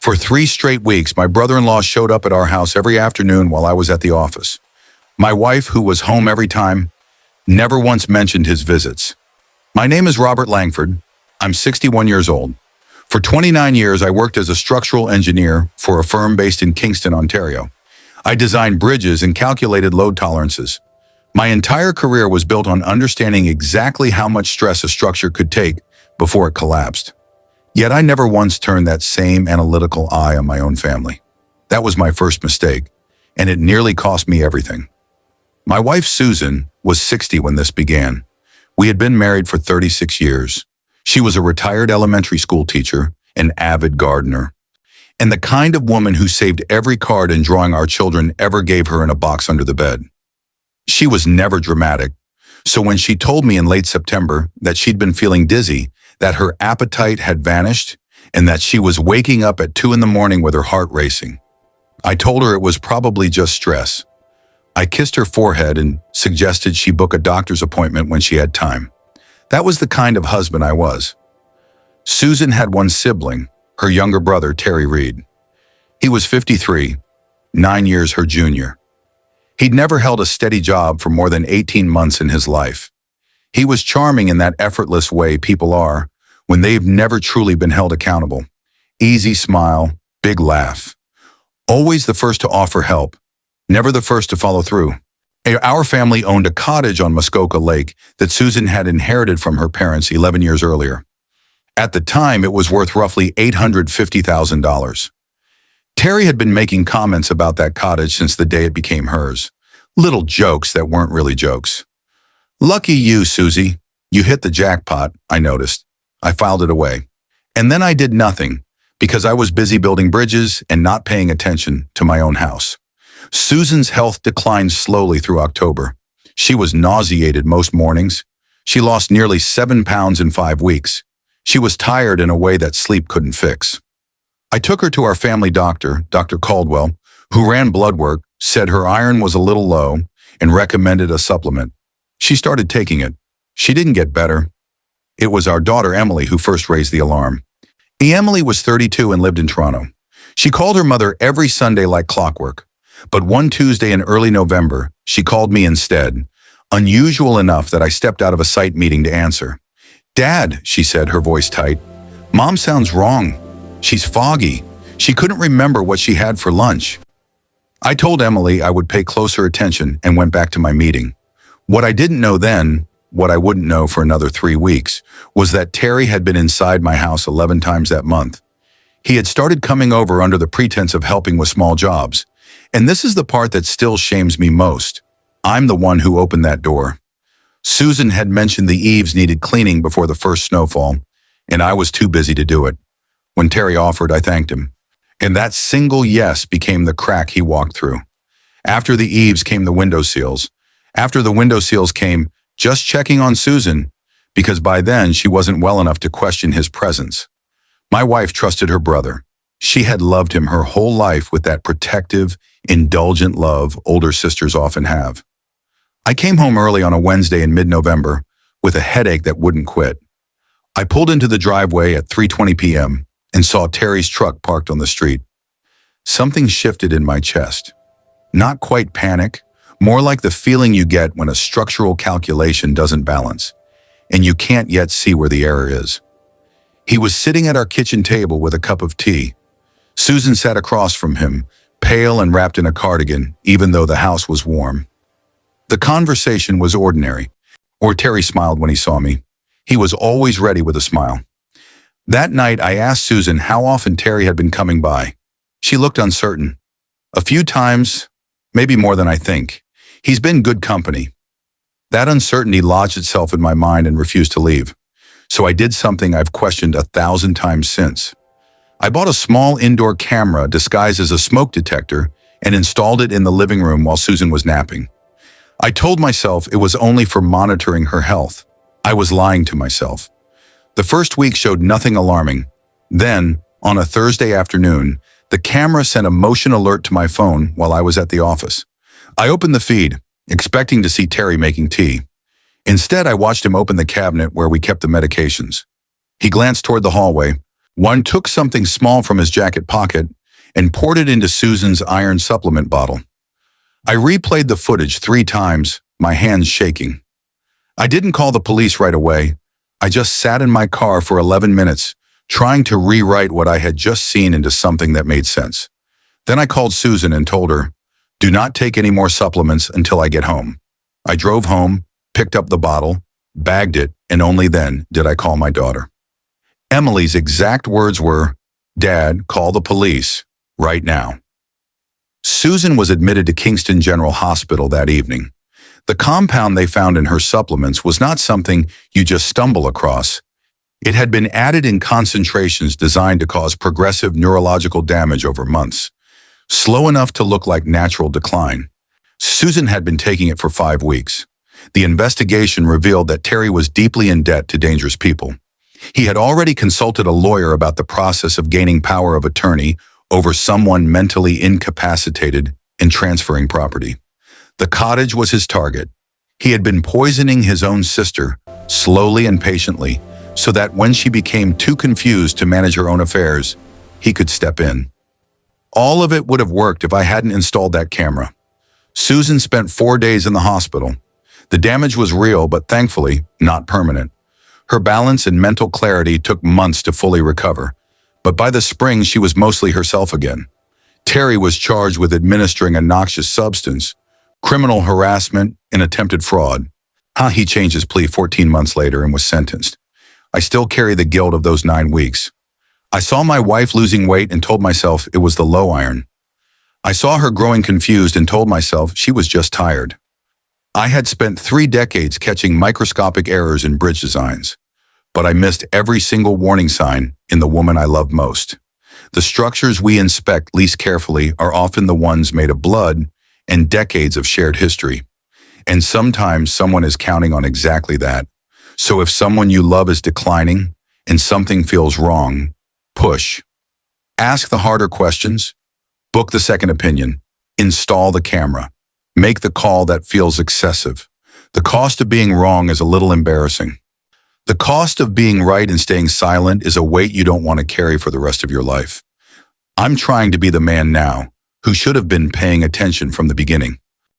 For 3 straight weeks, my brother-in-law showed up at our house every afternoon while I was at the office. My wife, who was home every time, never once mentioned his visits. My name is Robert Langford. I'm 61 years old. For 29 years, I worked as a structural engineer for a firm based in Kingston, Ontario. I designed bridges and calculated load tolerances. My entire career was built on understanding exactly how much stress a structure could take before it collapsed. Yet I never once turned that same analytical eye on my own family. That was my first mistake, and it nearly cost me everything. My wife, Susan, was 60 when this began. We had been married for 36 years. She was a retired elementary school teacher, an avid gardener, and the kind of woman who saved every card and drawing our children ever gave her in a box under the bed. She was never dramatic, so when she told me in late September that she'd been feeling dizzy, that her appetite had vanished, and that she was waking up at 2 in the morning with her heart racing, I told her it was probably just stress. I kissed her forehead and suggested she book a doctor's appointment when she had time. That was the kind of husband I was. Susan had one sibling, her younger brother, Terry Reed. He was 53, 9 years her junior. He'd never held a steady job for more than 18 months in his life. He was charming in that effortless way people are when they've never truly been held accountable. Easy smile, big laugh. Always the first to offer help, never the first to follow through. Our family owned a cottage on Muskoka Lake that Susan had inherited from her parents 11 years earlier. At the time, it was worth roughly $850,000. Terry had been making comments about that cottage since the day it became hers. Little jokes that weren't really jokes. "Lucky you, Susie. You hit the jackpot," I noticed. I filed it away. And then I did nothing because I was busy building bridges and not paying attention to my own house. Susan's health declined slowly through October. She was nauseated most mornings. She lost nearly 7 pounds in 5 weeks. She was tired in a way that sleep couldn't fix. I took her to our family doctor, Dr. Caldwell, who ran blood work, said her iron was a little low, and recommended a supplement. She started taking it. She didn't get better. It was our daughter Emily who first raised the alarm. Emily was 32 and lived in Toronto. She called her mother every Sunday like clockwork. But one Tuesday in early November, she called me instead, unusual enough that I stepped out of a site meeting to answer. "Dad," she said, her voice tight, "Mom sounds wrong. She's foggy. She couldn't remember what she had for lunch." I told Emily I would pay closer attention and went back to my meeting. What I didn't know then, what I wouldn't know for another 3 weeks, was that Terry had been inside my house 11 times that month. He had started coming over under the pretense of helping with small jobs. And this is the part that still shames me most. I'm the one who opened that door. Susan had mentioned the eaves needed cleaning before the first snowfall, and I was too busy to do it. When Terry offered, I thanked him. And that single yes became the crack he walked through. After the eaves came the window seals. After the window seals came just checking on Susan, because by then she wasn't well enough to question his presence. My wife trusted her brother. She had loved him her whole life with that protective, indulgent love older sisters often have. I came home early on a Wednesday in mid-November with a headache that wouldn't quit. I pulled into the driveway at 3:20 p.m. and saw Terry's truck parked on the street. Something shifted in my chest. Not quite panic, more like the feeling you get when a structural calculation doesn't balance, and you can't yet see where the error is. He was sitting at our kitchen table with a cup of tea. Susan sat across from him, pale and wrapped in a cardigan, even though the house was warm. The conversation was ordinary, or Terry smiled when he saw me. He was always ready with a smile. That night, I asked Susan how often Terry had been coming by. She looked uncertain. "A few times, maybe more than I think. He's been good company." That uncertainty lodged itself in my mind and refused to leave. So I did something I've questioned 1,000 times since. I bought a small indoor camera disguised as a smoke detector and installed it in the living room while Susan was napping. I told myself it was only for monitoring her health. I was lying to myself. The first week showed nothing alarming. Then, on a Thursday afternoon, the camera sent a motion alert to my phone while I was at the office. I opened the feed, expecting to see Terry making tea. Instead, I watched him open the cabinet where we kept the medications. He glanced toward the hallway, One took something small from his jacket pocket and poured it into Susan's iron supplement bottle. I replayed the footage 3 times, my hands shaking. I didn't call the police right away. I just sat in my car for 11 minutes, trying to rewrite what I had just seen into something that made sense. Then I called Susan and told her, "Do not take any more supplements until I get home." I drove home, picked up the bottle, bagged it, and only then did I call my daughter. Emily's exact words were, "Dad, call the police, right now." Susan was admitted to Kingston General Hospital that evening. The compound they found in her supplements was not something you just stumble across. It had been added in concentrations designed to cause progressive neurological damage over months, slow enough to look like natural decline. Susan had been taking it for 5 weeks. The investigation revealed that Terry was deeply in debt to dangerous people. He had already consulted a lawyer about the process of gaining power of attorney over someone mentally incapacitated and transferring property. The cottage was his target. He had been poisoning his own sister, slowly and patiently, so that when she became too confused to manage her own affairs, he could step in. All of it would have worked if I hadn't installed that camera. Susan spent 4 days in the hospital. The damage was real, but thankfully not permanent. Her balance and mental clarity took months to fully recover, but by the spring she was mostly herself again. Terry was charged with administering a noxious substance, criminal harassment, and attempted fraud. He changed his plea 14 months later and was sentenced. I still carry the guilt of those 9 weeks. I saw my wife losing weight and told myself it was the low iron. I saw her growing confused and told myself she was just tired. I had spent 3 decades catching microscopic errors in bridge designs, but I missed every single warning sign in the woman I loved most. The structures we inspect least carefully are often the ones made of blood and decades of shared history. And sometimes someone is counting on exactly that. So if someone you love is declining and something feels wrong, push. Ask the harder questions, book the second opinion, install the camera, make the call that feels excessive. The cost of being wrong is a little embarrassing. The cost of being right and staying silent is a weight you don't want to carry for the rest of your life. I'm trying to be the man now who should have been paying attention from the beginning.